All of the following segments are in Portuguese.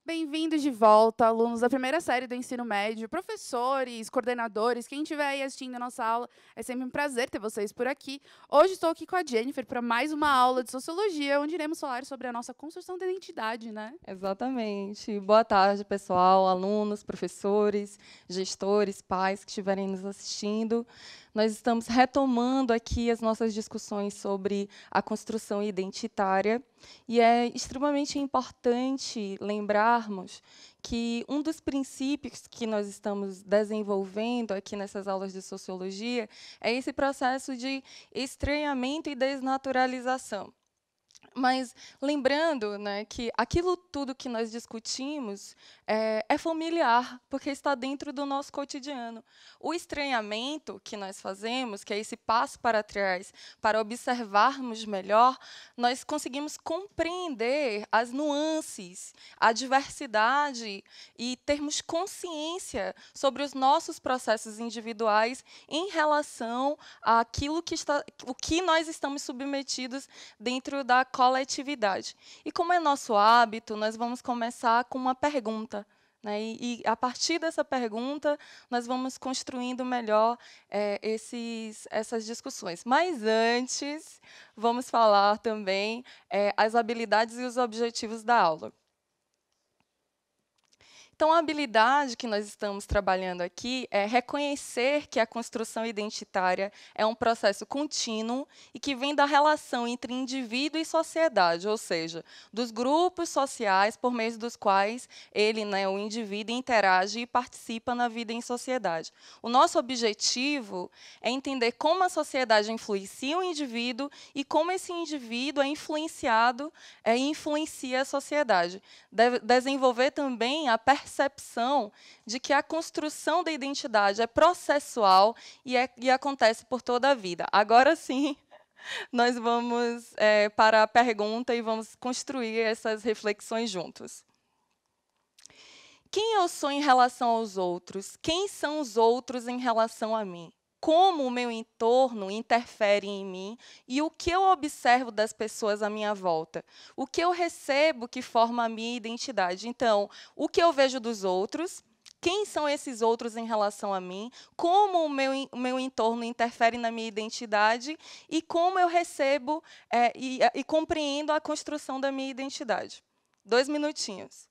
Bem-vindos de volta, alunos da primeira série do ensino médio, professores, coordenadores, quem estiver aí assistindo a nossa aula, é sempre um prazer ter vocês por aqui. Hoje estou aqui com a Jennifer para mais uma aula de Sociologia, onde iremos falar sobre a nossa construção da identidade, né? Exatamente. Boa tarde, pessoal, alunos, professores, gestores, pais que estiverem nos assistindo. Nós estamos retomando aqui as nossas discussões sobre a construção identitária, e é extremamente importante lembrarmos que um dos princípios que nós estamos desenvolvendo aqui nessas aulas de sociologia é esse processo de estranhamento e desnaturalização. Mas lembrando, né, que aquilo tudo que nós discutimos é familiar, porque está dentro do nosso cotidiano. O estranhamento que nós fazemos, que é esse passo para trás, para observarmos melhor, nós conseguimos compreender as nuances, a diversidade e termos consciência sobre os nossos processos individuais em relação àquilo o que nós estamos submetidos dentro da coletividade. E como é nosso hábito, nós vamos começar com uma pergunta, né? A partir dessa pergunta, nós vamos construindo melhor essas discussões. Mas antes, vamos falar também as habilidades e os objetivos da aula. Então, a habilidade que nós estamos trabalhando aqui é reconhecer que a construção identitária é um processo contínuo e que vem da relação entre indivíduo e sociedade, ou seja, dos grupos sociais por meio dos quais ele, né, o indivíduo, interage e participa na vida em sociedade. O nosso objetivo é entender como a sociedade influencia o indivíduo e como esse indivíduo é influenciado e influencia a sociedade. Desenvolver também a percepção de que a construção da identidade é processual e acontece por toda a vida. Agora sim, nós vamos para a pergunta e vamos construir essas reflexões juntos. Quem eu sou em relação aos outros? Quem são os outros em relação a mim? Como o meu entorno interfere em mim e o que eu observo das pessoas à minha volta. O que eu recebo que forma a minha identidade. Então, o que eu vejo dos outros, quem são esses outros em relação a mim, como o meu entorno interfere na minha identidade e como eu recebo e compreendo a construção da minha identidade. 2 minutinhos.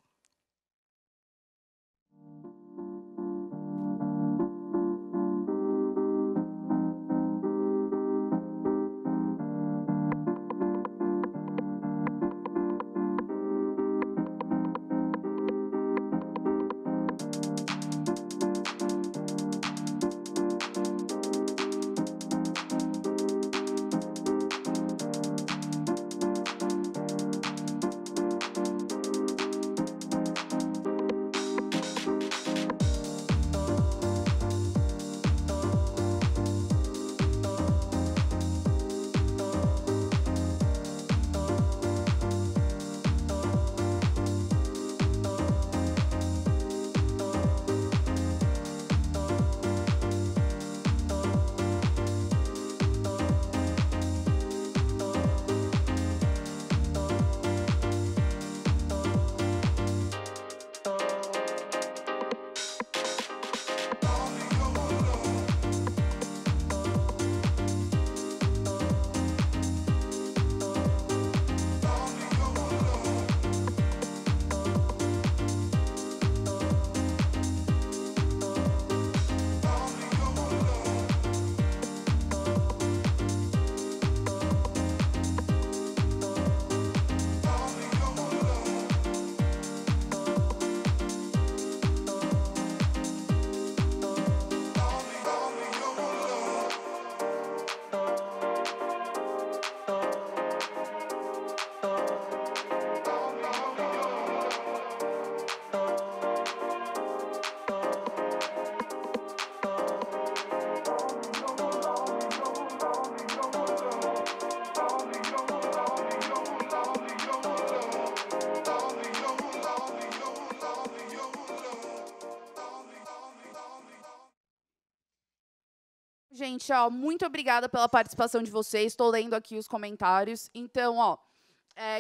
Gente, ó, muito obrigada pela participação de vocês. Estou lendo aqui os comentários. Então, ó,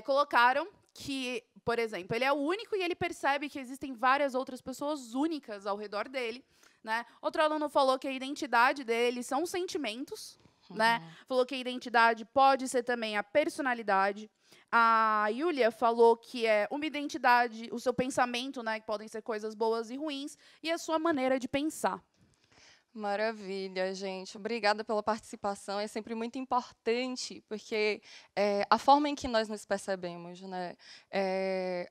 colocaram que por exemplo, ele é o único e ele percebe que existem várias outras pessoas únicas ao redor dele, né? Outro aluno falou que a identidade dele são sentimentos, né? Falou que a identidade pode ser também a personalidade. A Yulia falou que é uma identidade, o seu pensamento, né, que podem ser coisas boas e ruins, e a sua maneira de pensar. Maravilha, gente. Obrigada pela participação. É sempre muito importante, porque a forma em que nós nos percebemos, né?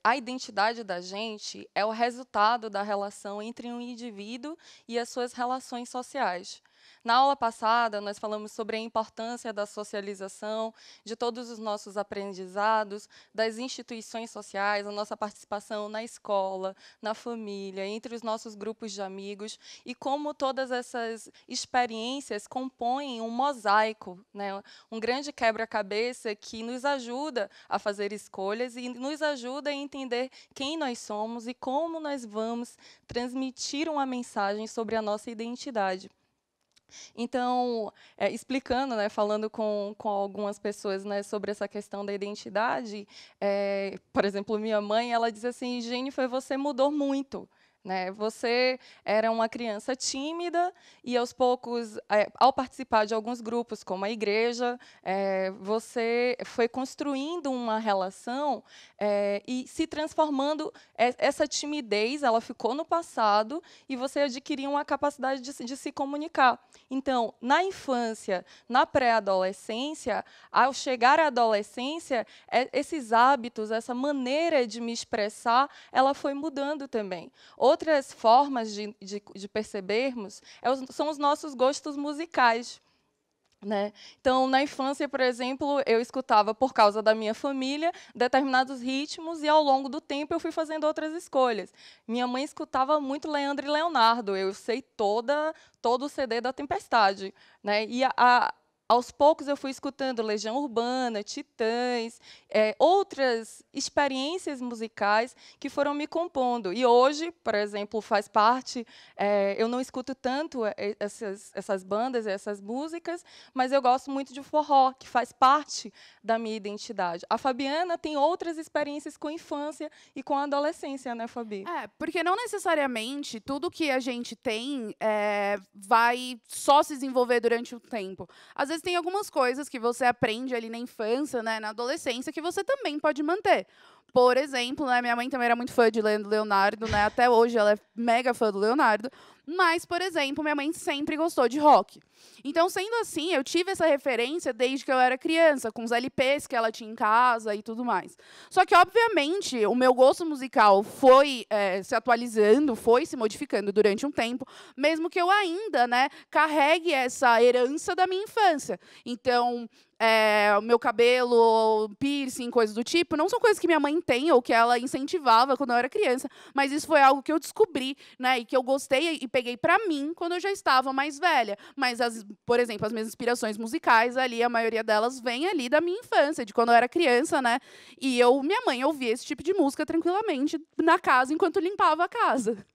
A identidade da gente é o resultado da relação entre um indivíduo e as suas relações sociais. Na aula passada, nós falamos sobre a importância da socialização, de todos os nossos aprendizados, das instituições sociais, a nossa participação na escola, na família, entre os nossos grupos de amigos, e como todas essas experiências compõem um mosaico, né? Um grande quebra-cabeça que nos ajuda a fazer escolhas e nos ajuda a entender quem nós somos e como nós vamos transmitir uma mensagem sobre a nossa identidade. Então, explicando, né, falando com algumas pessoas, né, sobre essa questão da identidade, por exemplo, minha mãe, ela diz assim: Jennifer, você mudou muito. Né? Você era uma criança tímida e, aos poucos, ao participar de alguns grupos, como a igreja, você foi construindo uma relação e se transformando. Essa timidez, ela ficou no passado e você adquiriu uma capacidade de se comunicar. Então, na infância, na pré-adolescência, ao chegar à adolescência, esses hábitos, essa maneira de me expressar, ela foi mudando também. Outras formas de percebermos são os nossos gostos musicais. Né? Então, na infância, por exemplo, eu escutava, por causa da minha família, determinados ritmos e, ao longo do tempo, eu fui fazendo outras escolhas. Minha mãe escutava muito Leandro e Leonardo, eu sei todo o CD da Tempestade. Né? E aos poucos eu fui escutando Legião Urbana, Titãs, outras experiências musicais que foram me compondo. E hoje, por exemplo, faz parte, eu não escuto tanto essas bandas, essas músicas, mas eu gosto muito de forró, que faz parte da minha identidade. A Fabiana tem outras experiências com a infância e com a adolescência, né, Fabi? Porque não necessariamente tudo que a gente tem vai só se desenvolver durante o tempo. Às vezes tem algumas coisas que você aprende ali na infância, né, na adolescência, que você também pode manter. Por exemplo, né, minha mãe também era muito fã de Leonardo, né, até hoje ela é mega fã do Leonardo. Mas, por exemplo, minha mãe sempre gostou de rock. Então, sendo assim, eu tive essa referência desde que eu era criança, com os LPs que ela tinha em casa e tudo mais. Só que, obviamente, o meu gosto musical foi se atualizando, foi se modificando durante um tempo, mesmo que eu ainda, né, carregue essa herança da minha infância. Então, o meu cabelo, piercing, coisas do tipo, não são coisas que minha mãe tem ou que ela incentivava quando eu era criança, mas isso foi algo que eu descobri, né, e que eu gostei e peguei para mim quando eu já estava mais velha. Mas, por exemplo, as minhas inspirações musicais ali, a maioria delas vem ali da minha infância, de quando eu era criança, né? E minha mãe ouvia esse tipo de música tranquilamente na casa enquanto limpava a casa.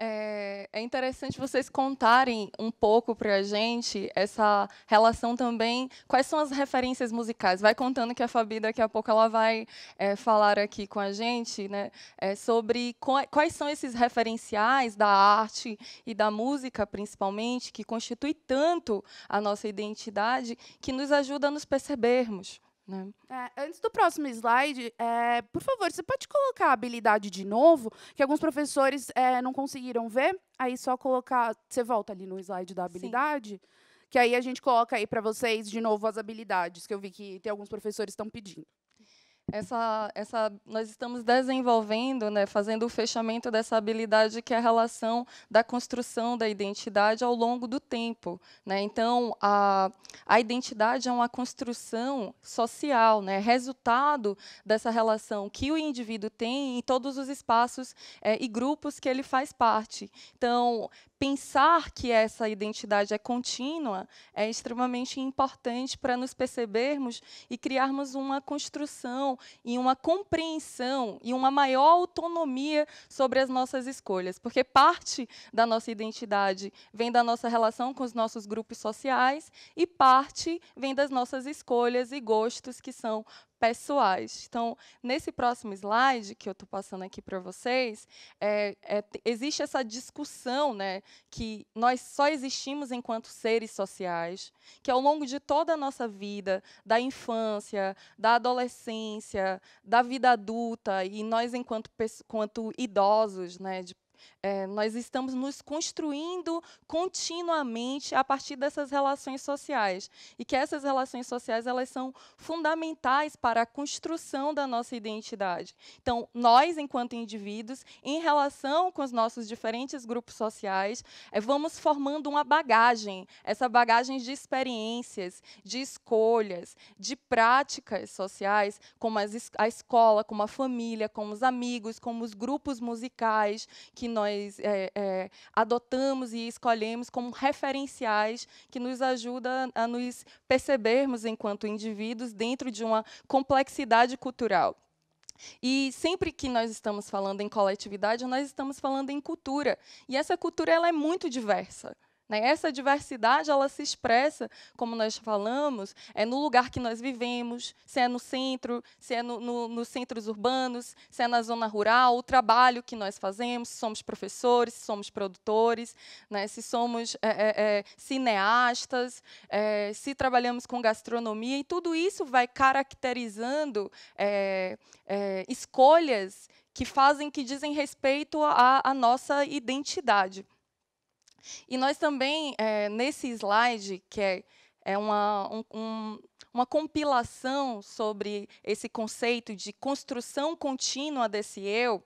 É interessante vocês contarem um pouco para a gente essa relação também. Quais são as referências musicais? Vai contando que a Fabi, daqui a pouco, ela vai falar aqui com a gente, né, sobre quais são esses referenciais da arte e da música, principalmente, que constitui tanto a nossa identidade, que nos ajuda a nos percebermos. Né? Antes do próximo slide, por favor, você pode colocar a habilidade de novo, que alguns professores não conseguiram ver. Aí só colocar, você volta ali no slide da habilidade, sim, que aí a gente coloca aí para vocês de novo as habilidades, que eu vi que tem alguns professores que estão pedindo. Nós estamos desenvolvendo, né, fazendo o fechamento dessa habilidade que é a relação da construção da identidade ao longo do tempo. Né? Então, a identidade é uma construção social, né, resultado dessa relação que o indivíduo tem em todos os espaços e grupos que ele faz parte. Então, pensar que essa identidade é contínua é extremamente importante para nos percebermos e criarmos uma construção e uma compreensão e uma maior autonomia sobre as nossas escolhas, porque parte da nossa identidade vem da nossa relação com os nossos grupos sociais e parte vem das nossas escolhas e gostos que são pessoais. Então, nesse próximo slide que eu estou passando aqui para vocês, existe essa discussão, né, que nós só existimos enquanto seres sociais, que ao longo de toda a nossa vida, da infância, da adolescência, da vida adulta, e nós enquanto idosos, né, nós estamos nos construindo continuamente a partir dessas relações sociais. E que essas relações sociais elas são fundamentais para a construção da nossa identidade. Então, nós, enquanto indivíduos, em relação com os nossos diferentes grupos sociais, vamos formando uma bagagem, essa bagagem de experiências, de escolhas, de práticas sociais, como a escola, como a família, como os amigos, como os grupos musicais, que nós adotamos e escolhemos como referenciais que nos ajudam a nos percebermos enquanto indivíduos dentro de uma complexidade cultural. E sempre que nós estamos falando em coletividade, nós estamos falando em cultura. E essa cultura ela é muito diversa. Essa diversidade ela se expressa, como nós falamos, no lugar que nós vivemos, se é no centro, se é nos centros urbanos, se é na zona rural, o trabalho que nós fazemos, se somos professores, se somos produtores, se somos cineastas, se trabalhamos com gastronomia, e tudo isso vai caracterizando escolhas que dizem respeito à nossa identidade. E nós também, nesse slide, que é uma compilação sobre esse conceito de construção contínua desse eu,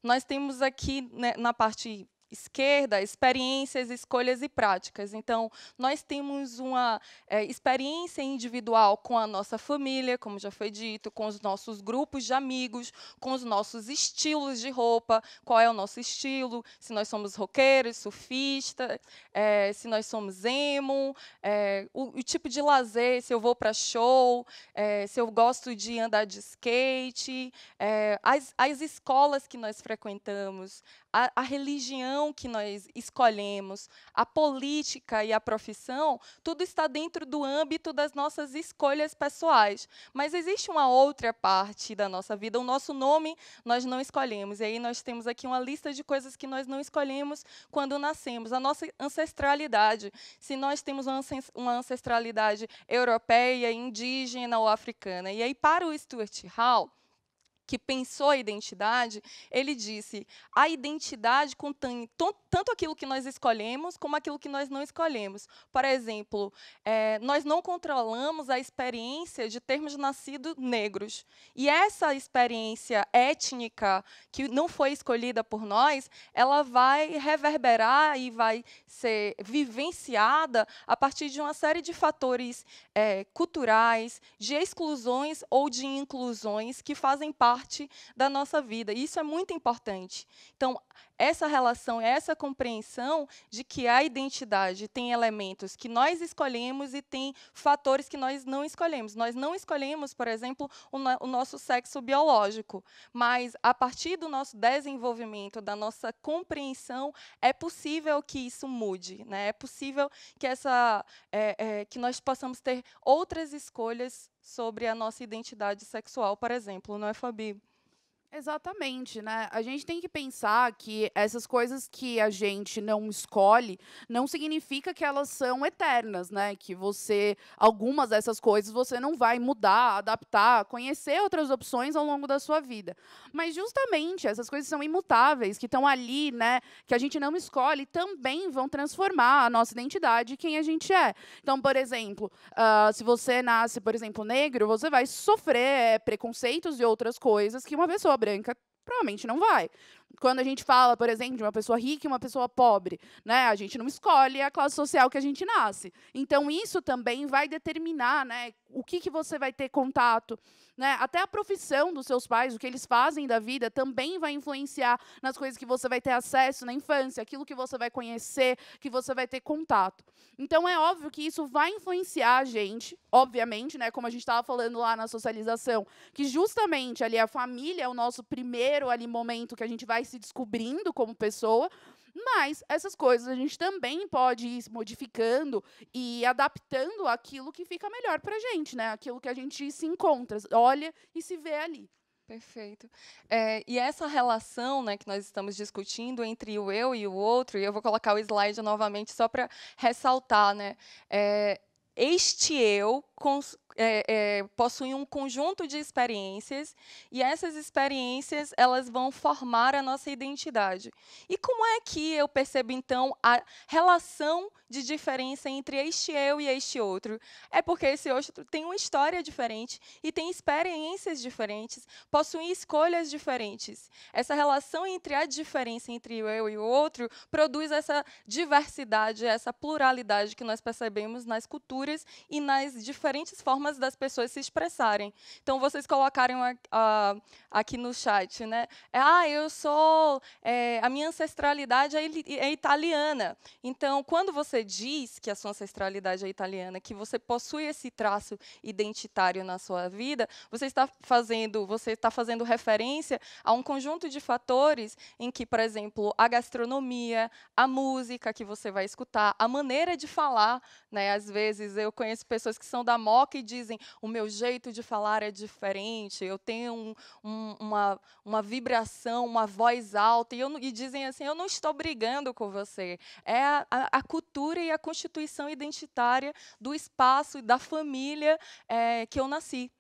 nós temos aqui, né, na parte esquerda, experiências, escolhas e práticas. Então, nós temos uma experiência individual com a nossa família, como já foi dito, com os nossos grupos de amigos, com os nossos estilos de roupa, qual é o nosso estilo, se nós somos roqueiros, surfistas, se nós somos emo, o tipo de lazer, se eu vou para show, se eu gosto de andar de skate, as escolas que nós frequentamos, a religião que nós escolhemos, a política e a profissão, tudo está dentro do âmbito das nossas escolhas pessoais. Mas existe uma outra parte da nossa vida, o nosso nome nós não escolhemos. E aí nós temos aqui uma lista de coisas que nós não escolhemos quando nascemos. A nossa ancestralidade, se nós temos uma ancestralidade europeia, indígena ou africana. E aí, para o Stuart Hall, que pensou a identidade, ele disse: a identidade contém tanto aquilo que nós escolhemos, como aquilo que nós não escolhemos. Por exemplo, nós não controlamos a experiência de termos nascido negros. E essa experiência étnica, que não foi escolhida por nós, ela vai reverberar e vai ser vivenciada a partir de uma série de fatores culturais, de exclusões ou de inclusões que fazem parte da nossa vida. E isso é muito importante. Então, essa relação, essa compreensão de que a identidade tem elementos que nós escolhemos e tem fatores que nós não escolhemos. Nós não escolhemos, por exemplo, o nosso sexo biológico, mas a partir do nosso desenvolvimento, da nossa compreensão, é possível que isso mude, né? É possível que que nós possamos ter outras escolhas sobre a nossa identidade sexual, por exemplo, não é, Fabi? Exatamente, né? A gente tem que pensar que essas coisas que a gente não escolhe não significa que elas são eternas, né? Que algumas dessas coisas você não vai mudar, adaptar, conhecer outras opções ao longo da sua vida. Mas justamente essas coisas são imutáveis, que estão ali, né? Que a gente não escolhe, também vão transformar a nossa identidade e quem a gente é. Então, por exemplo, se você nasce, por exemplo, negro, você vai sofrer preconceitos e outras coisas que uma pessoa branca provavelmente não vai. Quando a gente fala, por exemplo, de uma pessoa rica e uma pessoa pobre, né, a gente não escolhe a classe social que a gente nasce. Então, isso também vai determinar, né, o que você vai ter contato. Né? Até a profissão dos seus pais, o que eles fazem da vida, também vai influenciar nas coisas que você vai ter acesso na infância, aquilo que você vai conhecer, que você vai ter contato. Então, é óbvio que isso vai influenciar a gente, obviamente, né, como a gente estava falando lá na socialização, que justamente ali a família é o nosso primeiro ali, momento que a gente vai se descobrindo como pessoa, Mas essas coisas a gente também pode ir modificando e adaptando aquilo que fica melhor pra gente, né? Aquilo que a gente se encontra, olha e se vê ali. Perfeito. E essa relação, né, que nós estamos discutindo entre o eu e o outro, e eu vou colocar o slide novamente só para ressaltar, né, este eu possui um conjunto de experiências e essas experiências elas vão formar a nossa identidade. E como é que eu percebo então a relação de diferença entre este eu e este outro? É porque esse outro tem uma história diferente e tem experiências diferentes, possui escolhas diferentes. Essa relação entre a diferença entre o eu e o outro produz essa diversidade, essa pluralidade que nós percebemos nas culturas e nas diferentes formas das pessoas se expressarem. Então, vocês colocaram aqui no chat, né? Eu sou... a minha ancestralidade é italiana. Então, quando você diz que a sua ancestralidade é italiana, que você possui esse traço identitário na sua vida, você está fazendo referência a um conjunto de fatores em que, por exemplo, a gastronomia, a música que você vai escutar, a maneira de falar, né? Às vezes eu conheço pessoas que são da Moca e dizem: o meu jeito de falar é diferente, eu tenho uma vibração, uma voz alta, e dizem assim: eu não estou brigando com você. É a cultura e a constituição identitária do espaço e da família que eu nasci.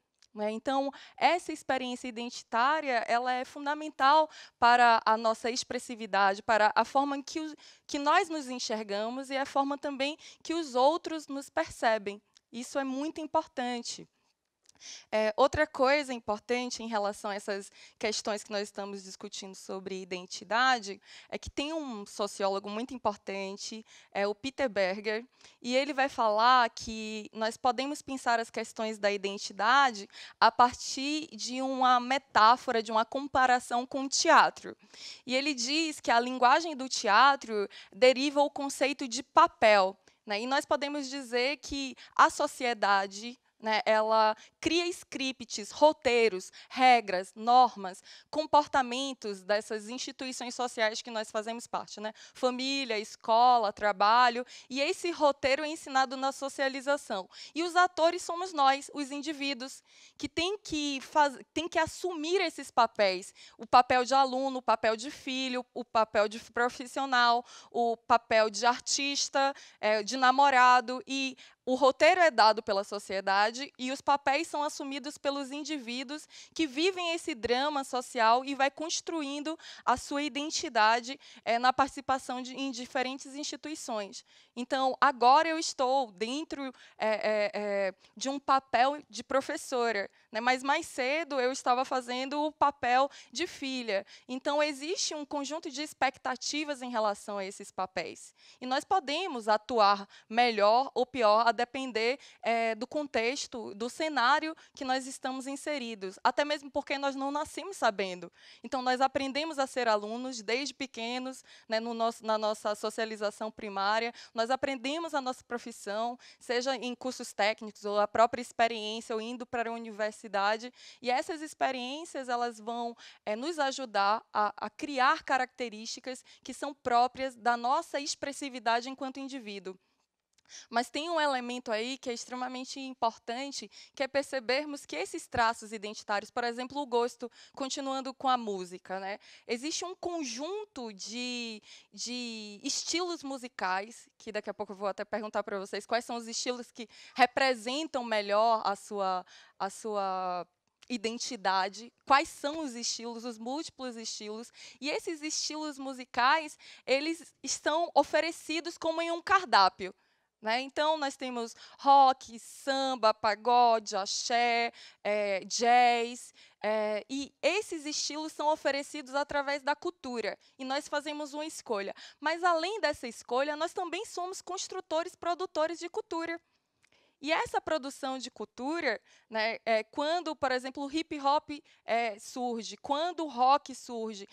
Então, essa experiência identitária ela é fundamental para a nossa expressividade, para a forma em que nós nos enxergamos e a forma também que os outros nos percebem. Isso é muito importante. Outra coisa importante em relação a essas questões que nós estamos discutindo sobre identidade é que tem um sociólogo muito importante, o Peter Berger, e ele vai falar que nós podemos pensar as questões da identidade a partir de uma metáfora, de uma comparação com o teatro. E ele diz que a linguagem do teatro deriva o conceito de papel, né? E nós podemos dizer que a sociedade, né, ela cria scripts, roteiros, regras, normas, comportamentos dessas instituições sociais que nós fazemos parte, né? Família, escola, trabalho, e esse roteiro é ensinado na socialização. E os atores somos nós, os indivíduos, que têm que assumir esses papéis, o papel de aluno, o papel de filho, o papel de profissional, o papel de artista, de namorado, e o roteiro é dado pela sociedade e os papéis são assumidos pelos indivíduos que vivem esse drama social e vai construindo a sua identidade na participação em diferentes instituições. Então, agora eu estou dentro de um papel de professora, né? Mas mais cedo eu estava fazendo o papel de filha. Então, existe um conjunto de expectativas em relação a esses papéis. E nós podemos atuar melhor ou pior, a depender do contexto, do cenário que nós estamos inseridos. Até mesmo porque nós não nascemos sabendo. Então, nós aprendemos a ser alunos desde pequenos, né, na nossa socialização primária. Nós aprendemos a nossa profissão, seja em cursos técnicos ou a própria experiência, ou indo para a universidade. E essas experiências elas vão nos ajudar a criar características que são próprias da nossa expressividade enquanto indivíduo. Mas tem um elemento aí que é extremamente importante, que é percebermos que esses traços identitários, por exemplo, o gosto, continuando com a música, né? Existe um conjunto de estilos musicais, que daqui a pouco eu vou até perguntar para vocês quais são os estilos que representam melhor a sua identidade, quais são os estilos, os múltiplos estilos, e esses estilos musicais, eles estão oferecidos como em um cardápio. Né? Então, nós temos rock, samba, pagode, axé, jazz, e esses estilos são oferecidos através da cultura, e nós fazemos uma escolha. Mas, além dessa escolha, nós também somos construtores, produtores de cultura. E essa produção de cultura, né, quando, por exemplo, o hip hop surge, quando o rock surge,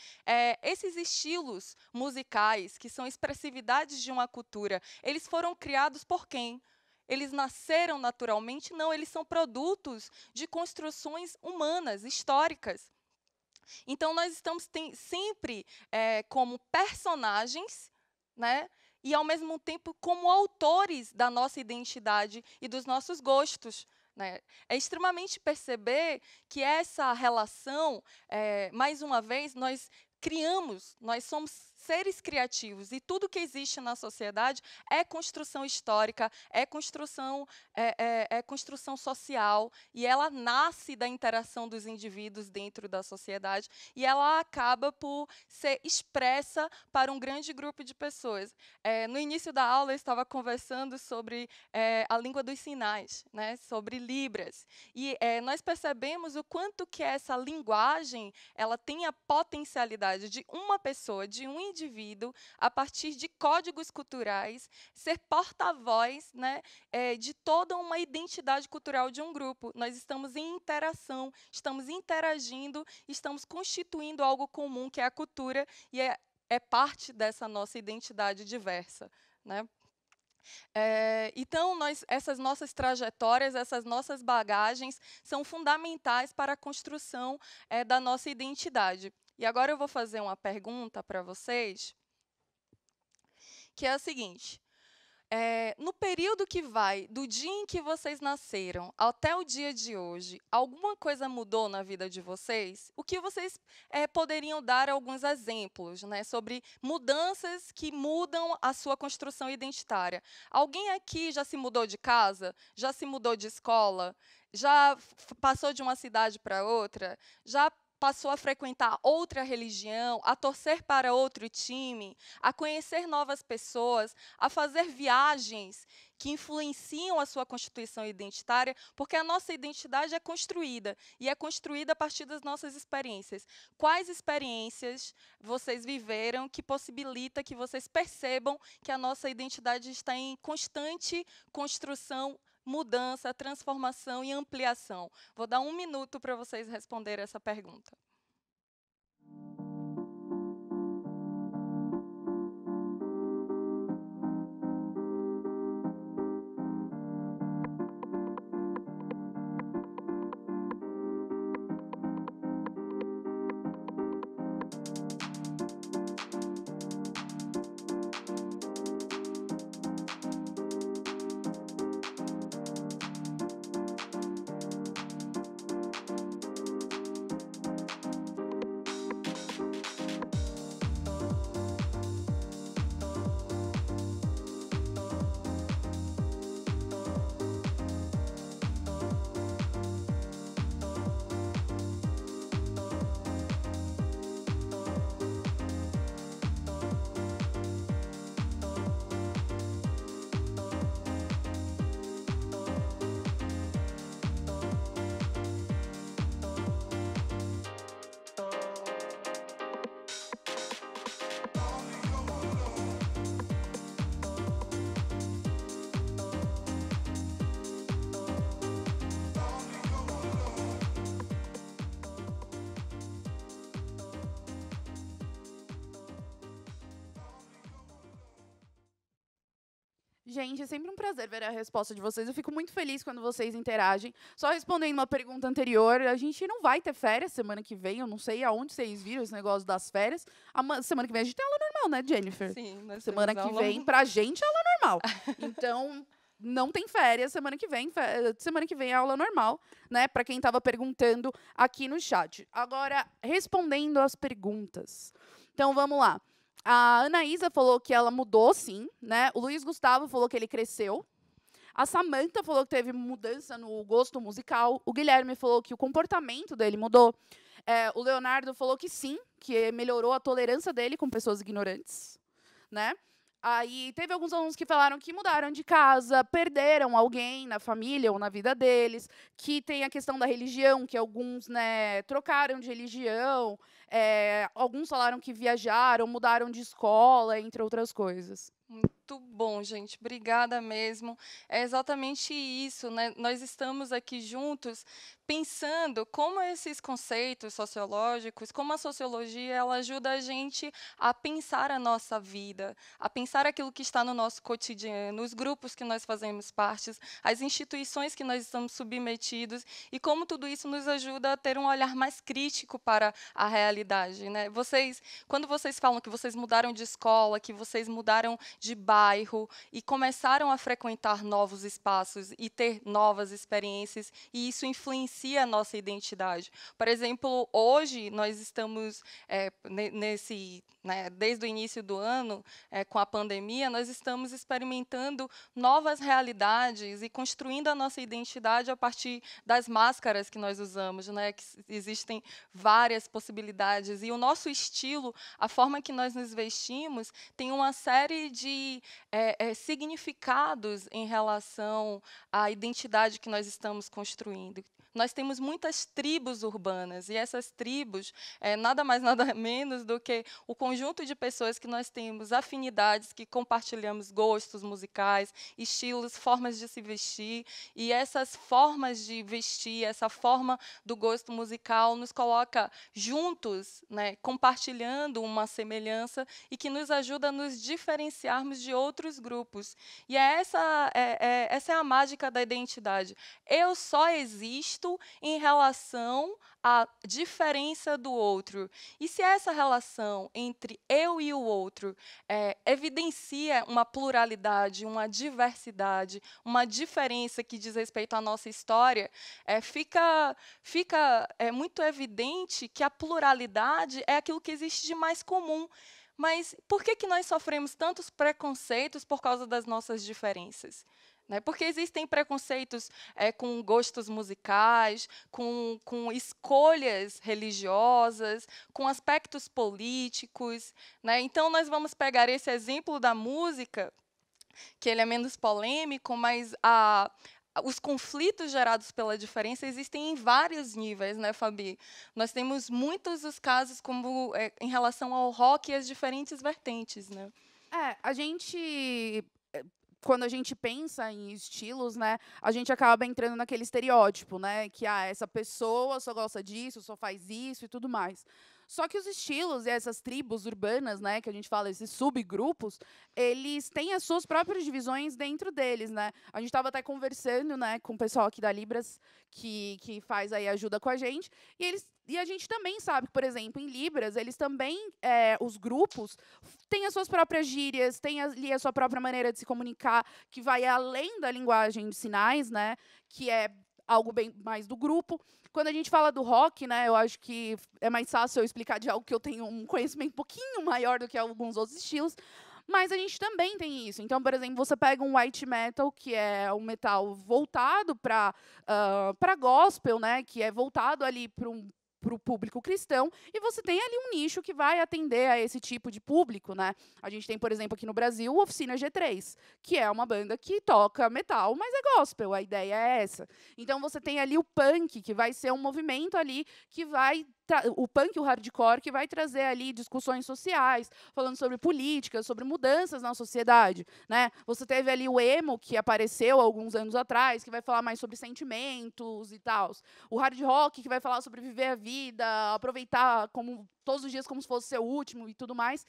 esses estilos musicais, que são expressividades de uma cultura, eles foram criados por quem? Eles nasceram naturalmente? Não, eles são produtos de construções humanas, históricas. Então, nós estamos sempre como personagens, né? E, ao mesmo tempo, como autores da nossa identidade e dos nossos gostos. Né? É extremamente perceber que essa relação, mais uma vez, nós somos seres criativos, e tudo que existe na sociedade é construção histórica, é construção social, e ela nasce da interação dos indivíduos dentro da sociedade, e ela acaba por ser expressa para um grande grupo de pessoas. No início da aula, eu estava conversando sobre a língua dos sinais, né, sobre Libras, e nós percebemos o quanto que essa linguagem ela tem a potencialidade de uma pessoa, de um indivíduo, a partir de códigos culturais, ser porta-voz, né, de toda uma identidade cultural de um grupo. Nós estamos em interação, estamos interagindo, estamos constituindo algo comum, que é a cultura, e é parte dessa nossa identidade diversa. Né? Então, essas nossas trajetórias, essas nossas bagagens são fundamentais para a construção da nossa identidade. E agora eu vou fazer uma pergunta para vocês, que é a seguinte. No período que vai do dia em que vocês nasceram até o dia de hoje, alguma coisa mudou na vida de vocês? O que vocês poderiam dar alguns exemplos, né, sobre mudanças que mudam a sua construção identitária? Alguém aqui já se mudou de casa? Já se mudou de escola? Já passou de uma cidade para outra? Já passou a frequentar outra religião, a torcer para outro time, a conhecer novas pessoas, a fazer viagens que influenciam a sua constituição identitária, porque a nossa identidade é construída, e é construída a partir das nossas experiências. Quais experiências vocês viveram que possibilita que vocês percebam que a nossa identidade está em constante construção, mudança, transformação e ampliação? Vou dar 1 minuto para vocês responderem essa pergunta. Gente, é sempre um prazer ver a resposta de vocês. Eu fico muito feliz quando vocês interagem. Só respondendo uma pergunta anterior, a gente não vai ter férias semana que vem. Eu não sei aonde vocês viram esse negócio das férias. Semana que vem a gente tem aula normal, né, Jennifer? Sim, nós semana temos que aula... vem, pra gente, é aula normal. Então, não tem férias semana que vem. Semana que vem é aula normal, né? Para quem estava perguntando aqui no chat. Agora, respondendo as perguntas. Então, vamos lá. A Anaísa falou que ela mudou, sim, né? O Luiz Gustavo falou que ele cresceu. A Samantha falou que teve mudança no gosto musical. O Guilherme falou que o comportamento dele mudou. O Leonardo falou que sim, que melhorou a tolerância dele com pessoas ignorantes, né? Aí teve alguns alunos que falaram que mudaram de casa, perderam alguém na família ou na vida deles, que tem a questão da religião, que alguns, né, trocaram de religião, alguns falaram que viajaram, mudaram de escola, entre outras coisas. Muito bom, gente. Obrigada mesmo. É exatamente isso, né? Nós estamos aqui juntos pensando como esses conceitos sociológicos, como a sociologia, ela ajuda a gente a pensar a nossa vida, a pensar aquilo que está no nosso cotidiano, os grupos que nós fazemos parte, as instituições que nós estamos submetidos e como tudo isso nos ajuda a ter um olhar mais crítico para a realidade, né? Quando vocês falam que vocês mudaram de escola, que vocês mudaram de bairro e começaram a frequentar novos espaços e ter novas experiências, e isso influencia a nossa identidade. Por exemplo, hoje nós estamos desde o início do ano, com a pandemia, nós estamos experimentando novas realidades e construindo a nossa identidade a partir das máscaras que nós usamos, né? Que existem várias possibilidades e o nosso estilo, a forma que nós nos vestimos, tem uma série de significados em relação à identidade que nós estamos construindo. Nós temos muitas tribos urbanas, e essas tribos nada mais, nada menos do que o conjunto de pessoas que nós temos afinidades, que compartilhamos gostos musicais, estilos, formas de se vestir, e essas formas de vestir, essa forma do gosto musical nos coloca juntos, né, compartilhando uma semelhança e que nos ajuda a nos diferenciarmos de outros grupos. E essa é a mágica da identidade. Eu só existo em relação à diferença do outro. E se essa relação entre eu e o outro evidencia uma pluralidade, uma diversidade, uma diferença que diz respeito à nossa história, fica muito evidente que a pluralidade é aquilo que existe de mais comum. Mas por que nós sofremos tantos preconceitos por causa das nossas diferenças? Porque existem preconceitos com gostos musicais, com escolhas religiosas, com aspectos políticos. Então, nós vamos pegar esse exemplo da música, que ele é menos polêmico, mas os conflitos gerados pela diferença existem em vários níveis, né, Fabi? Nós temos muitos os casos como em relação ao rock e as diferentes vertentes, né? A gente quando a gente pensa em estilos, né, a gente acaba entrando naquele estereótipo, né, que essa pessoa só gosta disso, só faz isso e tudo mais. Só que os estilos e essas tribos urbanas, né, que a gente fala, esses subgrupos, eles têm as suas próprias divisões dentro deles, né? A gente estava até conversando, né, com o pessoal aqui da Libras, que faz aí ajuda com a gente, e a gente também sabe que, por exemplo, em Libras, eles também, os grupos, têm as suas próprias gírias, têm ali a sua própria maneira de se comunicar, que vai além da linguagem de sinais, né, que é algo bem mais do grupo. Quando a gente fala do rock, né, eu acho que é mais fácil eu explicar de algo que eu tenho um conhecimento um pouquinho maior do que alguns outros estilos, mas a gente também tem isso. Então, por exemplo, você pega um white metal, que é um metal voltado para gospel, né, que é voltado ali para o público cristão, e você tem ali um nicho que vai atender a esse tipo de público, né? A gente tem, por exemplo, aqui no Brasil, o Oficina G3, que é uma banda que toca metal, mas é gospel, a ideia é essa. Então, você tem ali o punk, que vai ser um movimento ali que vai o punk e o hardcore, que vai trazer ali discussões sociais, falando sobre políticas, sobre mudanças na sociedade, né? Você teve ali o emo, que apareceu alguns anos atrás, que vai falar mais sobre sentimentos e tal. O hard rock, que vai falar sobre viver a vida, aproveitar todos os dias como se fosse seu último e tudo mais.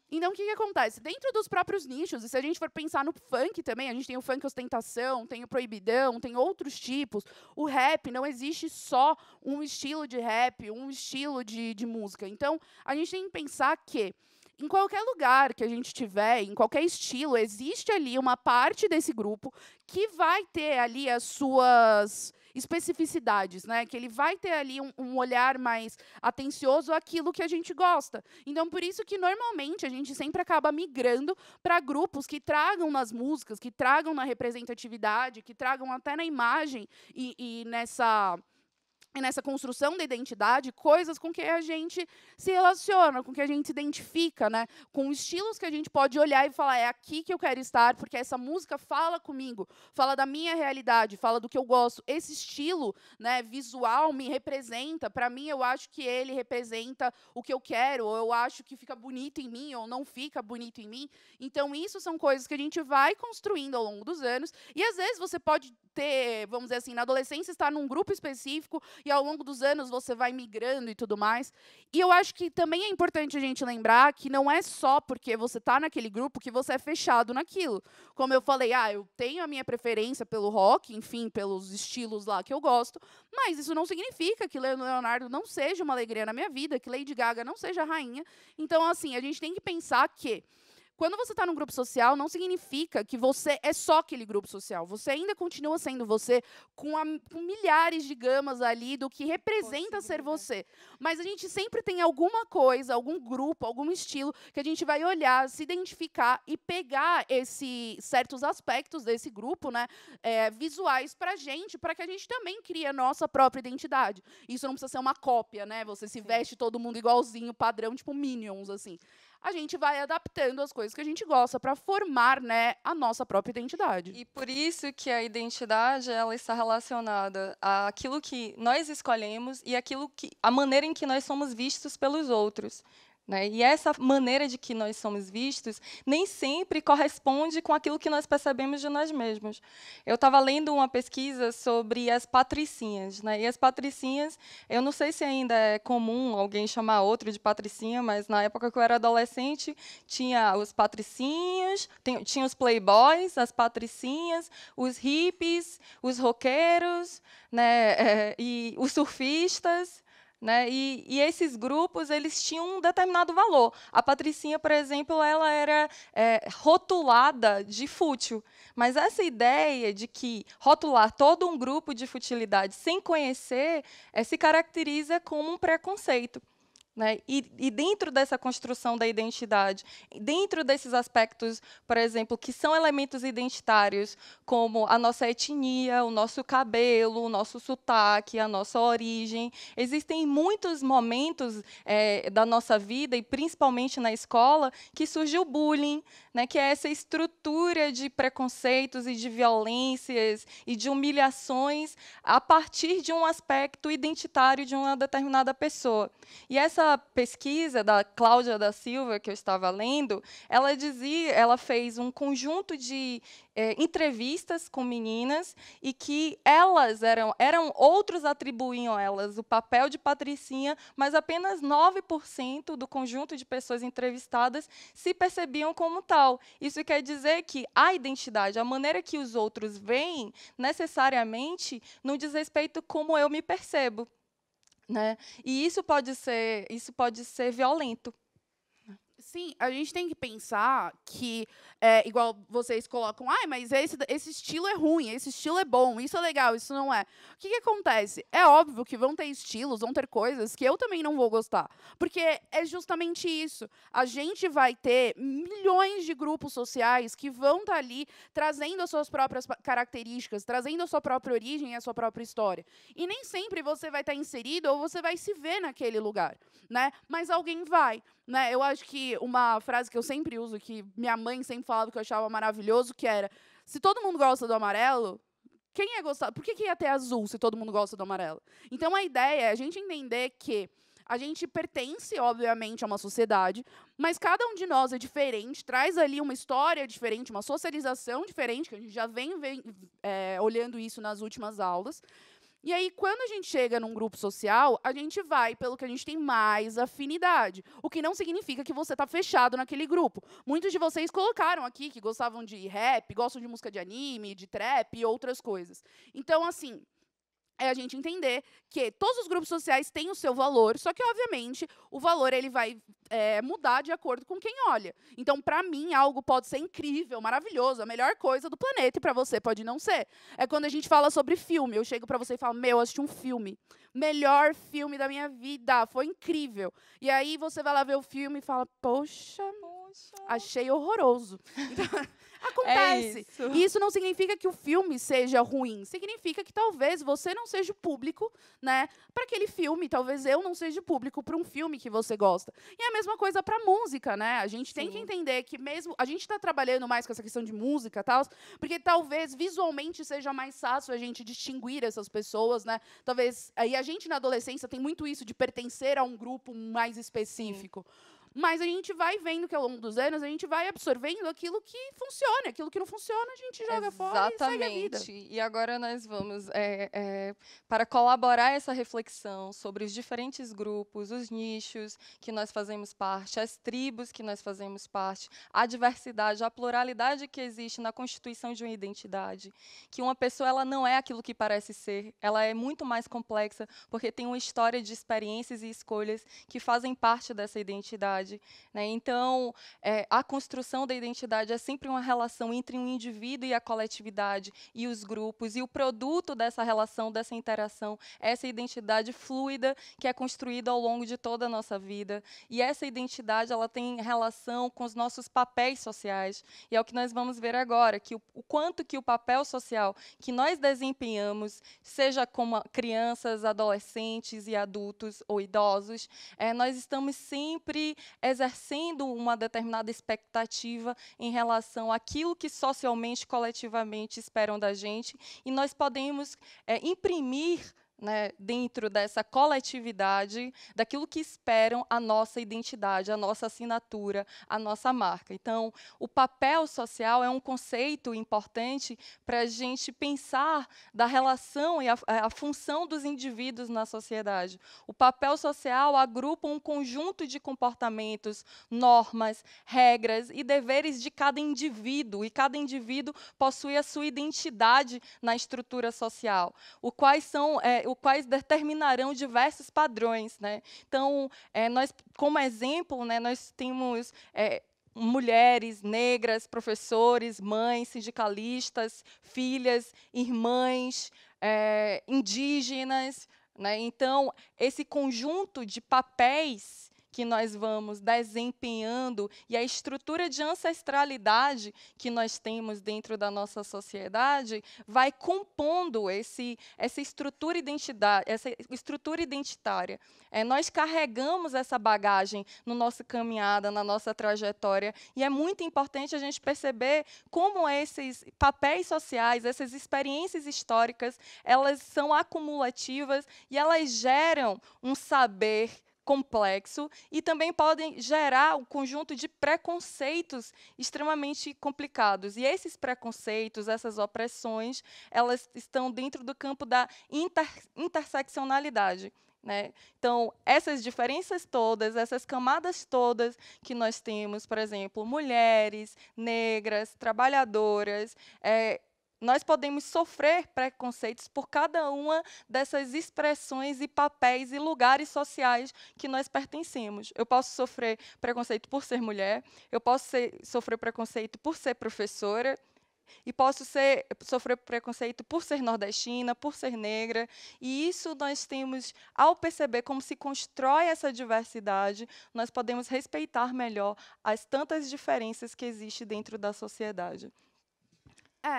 Então, o que acontece? Dentro dos próprios nichos, e se a gente for pensar no funk também, a gente tem o funk ostentação, tem o proibidão, tem outros tipos. O rap, não existe só um estilo de rap, um estilo de música. Então, a gente tem que pensar que em qualquer lugar que a gente tiver, em qualquer estilo, existe ali uma parte desse grupo que vai ter ali as suas especificidades, né? Que ele vai ter ali um olhar mais atencioso àquilo que a gente gosta. Então, por isso que, normalmente, a gente sempre acaba migrando para grupos que tragam nas músicas, que tragam na representatividade, que tragam até na imagem e e nessa construção da identidade, coisas com que a gente se relaciona, com que a gente se identifica, né? Com estilos que a gente pode olhar e falar, é aqui que eu quero estar, porque essa música fala comigo, fala da minha realidade, fala do que eu gosto. Esse estilo, né, visual me representa, para mim, eu acho que ele representa o que eu quero, ou eu acho que fica bonito em mim, ou não fica bonito em mim. Então, isso são coisas que a gente vai construindo ao longo dos anos, e às vezes você pode ter, vamos dizer assim, na adolescência estar num grupo específico e ao longo dos anos você vai migrando e tudo mais. E eu acho que também é importante a gente lembrar que não é só porque você está naquele grupo que você é fechado naquilo. Como eu falei, eu tenho a minha preferência pelo rock, enfim, pelos estilos lá que eu gosto, mas isso não significa que Leonardo não seja uma alegria na minha vida, que Lady Gaga não seja a rainha. Então, assim, a gente tem que pensar que quando você está num grupo social, não significa que você é só aquele grupo social. Você ainda continua sendo você, com milhares de gamas ali do que representa ser você. Mas a gente sempre tem alguma coisa, algum grupo, algum estilo que a gente vai olhar, se identificar e pegar certos aspectos desse grupo, né, visuais para que a gente também crie a nossa própria identidade. Isso não precisa ser uma cópia, né? Você se veste todo mundo igualzinho, padrão, tipo Minions, assim. A gente vai adaptando as coisas que a gente gosta para formar, né, a nossa própria identidade. E por isso que a identidade ela está relacionada àquilo que nós escolhemos e a maneira em que nós somos vistos pelos outros. Né? E essa maneira de que nós somos vistos nem sempre corresponde com aquilo que nós percebemos de nós mesmos. Eu estava lendo uma pesquisa sobre as patricinhas. Né? E as patricinhas, eu não sei se ainda é comum alguém chamar outro de patricinha, mas na época que eu era adolescente, tinha os patricinhos, tinha os playboys, as patricinhas, os hippies, os roqueiros, né? E os surfistas. Né? E esses grupos eles tinham um determinado valor. A patricinha, por exemplo, ela era rotulada de fútil. Mas essa ideia de que rotular todo um grupo de futilidade sem conhecer se caracteriza como um preconceito. Né? E dentro dessa construção da identidade, dentro desses aspectos, por exemplo, que são elementos identitários, como a nossa etnia, o nosso cabelo, o nosso sotaque, a nossa origem, existem muitos momentos da nossa vida, e principalmente na escola, que surge o bullying, né? Que é essa estrutura de preconceitos e de violências e de humilhações a partir de um aspecto identitário de uma determinada pessoa. E essa pesquisa da Cláudia da Silva, que eu estava lendo, ela fez um conjunto de entrevistas com meninas e que outros atribuíam a elas o papel de patricinha, mas apenas 9% do conjunto de pessoas entrevistadas se percebiam como tal. Isso quer dizer que a identidade, a maneira que os outros veem, necessariamente não diz respeito como eu me percebo. Né? E isso pode ser violento. Sim, a gente tem que pensar que, igual vocês colocam, mas esse estilo é ruim, esse estilo é bom, isso é legal, isso não é. O que acontece? É óbvio que vão ter estilos, vão ter coisas que eu também não vou gostar. Porque é justamente isso. A gente vai ter milhões de grupos sociais que vão estar ali trazendo as suas próprias características, trazendo a sua própria origem e a sua própria história. E nem sempre você vai estar inserido ou você vai se ver naquele lugar, né? Mas alguém vai. Né? Eu acho que uma frase que eu sempre uso, que minha mãe sempre falava que eu achava maravilhoso, que era, se todo mundo gosta do amarelo, quem ia gostar? Por que ia ter azul se todo mundo gosta do amarelo? Então, a ideia é a gente entender que a gente pertence, obviamente, a uma sociedade, mas cada um de nós é diferente, traz ali uma história diferente, uma socialização diferente, que a gente já vem olhando isso nas últimas aulas. E aí, quando a gente chega num grupo social, a gente vai pelo que a gente tem mais afinidade. O que não significa que você está fechado naquele grupo. Muitos de vocês colocaram aqui que gostavam de rap, gostam de música de anime, de trap e outras coisas. Então, assim, é a gente entender que todos os grupos sociais têm o seu valor, só que, obviamente, o valor ele vai mudar de acordo com quem olha. Então, para mim, algo pode ser incrível, maravilhoso, a melhor coisa do planeta, e para você pode não ser. É quando a gente fala sobre filme. Eu chego para você e falo, eu assisti um filme. Melhor filme da minha vida, foi incrível. E aí você vai lá ver o filme e fala, poxa, achei horroroso. Então, Acontece. isso. E isso não significa que o filme seja ruim. Significa que talvez você não seja o público, né, para aquele filme. Talvez eu não seja o público para um filme que você gosta. E é a mesma coisa para música, né? A gente tem que entender que mesmo a gente está trabalhando mais com essa questão de música e tal, porque talvez visualmente seja mais fácil a gente distinguir essas pessoas, né? Talvez aí a gente na adolescência tem muito isso de pertencer a um grupo mais específico. Mas a gente vai vendo que ao longo dos anos a gente vai absorvendo aquilo que funciona, aquilo que não funciona a gente joga fora e segue a vida. E agora nós vamos, para colaborar essa reflexão sobre os diferentes grupos, os nichos que nós fazemos parte, as tribos que nós fazemos parte, a diversidade, a pluralidade que existe na constituição de uma identidade, que uma pessoa ela não é aquilo que parece ser, ela é muito mais complexa, porque tem uma história de experiências e escolhas que fazem parte dessa identidade. Né? Então, a construção da identidade é sempre uma relação entre um indivíduo e a coletividade e os grupos, e o produto dessa relação, dessa interação, é essa identidade fluida que é construída ao longo de toda a nossa vida. E essa identidade ela tem relação com os nossos papéis sociais, e é o que nós vamos ver agora, que o quanto que o papel social que nós desempenhamos, seja como crianças, adolescentes e adultos ou idosos, nós estamos sempre exercendo uma determinada expectativa em relação àquilo que socialmente, coletivamente esperam da gente, e nós podemos imprimir, né, dentro dessa coletividade, daquilo que esperam a nossa identidade, a nossa assinatura, a nossa marca. Então, o papel social é um conceito importante para a gente pensar da relação e a função dos indivíduos na sociedade. O papel social agrupa um conjunto de comportamentos, normas, regras e deveres de cada indivíduo, e cada indivíduo possui a sua identidade na estrutura social, os quais determinarão diversos padrões. Né? Então, nós, como exemplo, né, nós temos mulheres negras, professores, mães, sindicalistas, filhas, irmãs, indígenas. Né? Então, esse conjunto de papéis que nós vamos desempenhando e a estrutura de ancestralidade que nós temos dentro da nossa sociedade vai compondo essa estrutura identitária. Nós carregamos essa bagagem no nossa caminhada, na nossa trajetória, e é muito importante a gente perceber como esses papéis sociais, essas experiências históricas, elas são acumulativas e elas geram um saber complexo e também podem gerar um conjunto de preconceitos extremamente complicados. E esses preconceitos, essas opressões, elas estão dentro do campo da interseccionalidade. Né? Então, essas diferenças todas, essas camadas todas que nós temos, por exemplo, mulheres, negras, trabalhadoras, nós podemos sofrer preconceitos por cada uma dessas expressões e papéis e lugares sociais que nós pertencemos. Eu posso sofrer preconceito por ser mulher, eu posso sofrer preconceito por ser professora, e posso sofrer preconceito por ser nordestina, por ser negra. E isso nós temos, ao perceber como se constrói essa diversidade, nós podemos respeitar melhor as tantas diferenças que existem dentro da sociedade.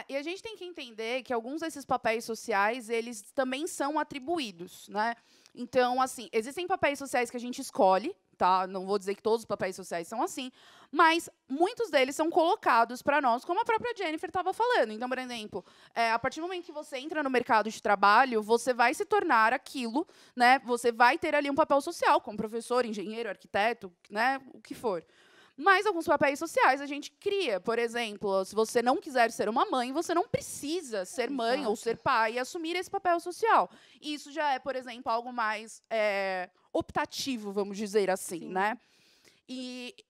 E a gente tem que entender que alguns desses papéis sociais, eles também são atribuídos, né? Então, assim, existem papéis sociais que a gente escolhe, tá? Não vou dizer que todos os papéis sociais são assim, mas muitos deles são colocados para nós, como a própria Jennifer estava falando. Então, por exemplo, a partir do momento que você entra no mercado de trabalho, você vai se tornar aquilo, né? Você vai ter ali um papel social, como professor, engenheiro, arquiteto, né? O que for. Mas alguns papéis sociais a gente cria. Por exemplo, se você não quiser ser uma mãe, você não precisa ser mãe ou ser pai e assumir esse papel social. Isso já é, por exemplo, algo mais optativo, vamos dizer assim, né?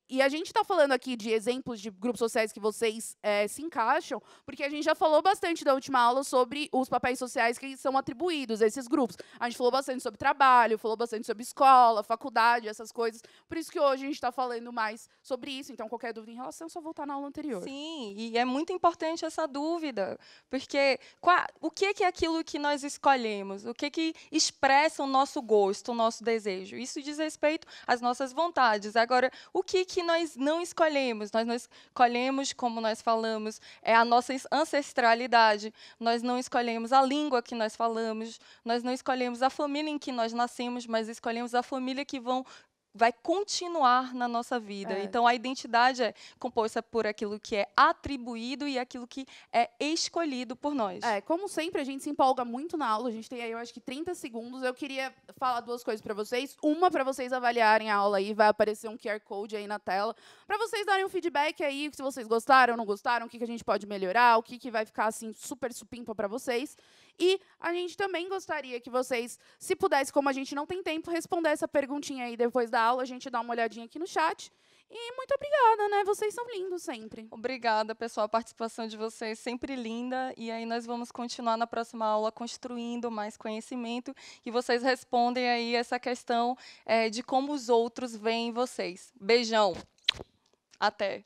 E a gente está falando aqui de exemplos de grupos sociais que vocês se encaixam, porque a gente já falou bastante da última aula sobre os papéis sociais que são atribuídos a esses grupos. A gente falou bastante sobre trabalho, falou bastante sobre escola, faculdade, essas coisas. Por isso que hoje a gente está falando mais sobre isso. Então, qualquer dúvida em relação, é só voltar na aula anterior. Sim, e é muito importante essa dúvida, porque o que é aquilo que nós escolhemos? O que expressa o nosso gosto, o nosso desejo? Isso diz respeito às nossas vontades. Agora, o que que nós não escolhemos. Nós não escolhemos, como nós falamos, a nossa ancestralidade. Nós não escolhemos a língua que nós falamos. Nós não escolhemos a família em que nós nascemos, mas escolhemos a família que vai continuar na nossa vida. Então, a identidade é composta por aquilo que é atribuído e aquilo que é escolhido por nós. Como sempre, a gente se empolga muito na aula. A gente tem aí, eu acho que 30 segundos. Eu queria falar duas coisas para vocês. Uma, para vocês avaliarem a aula aí. Vai aparecer um QR Code aí na tela. Para vocês darem um feedback aí, se vocês gostaram, não gostaram, o que a gente pode melhorar, o que vai ficar assim super supimpa para vocês. E a gente também gostaria que vocês, se pudesse, como a gente não tem tempo, responder essa perguntinha aí depois da aula, a gente dá uma olhadinha aqui no chat. E muito obrigada, né? Vocês são lindos sempre. Obrigada, pessoal. A participação de vocês sempre linda. E aí nós vamos continuar na próxima aula construindo mais conhecimento. E vocês respondem aí essa questão de como os outros veem vocês. Beijão. Até.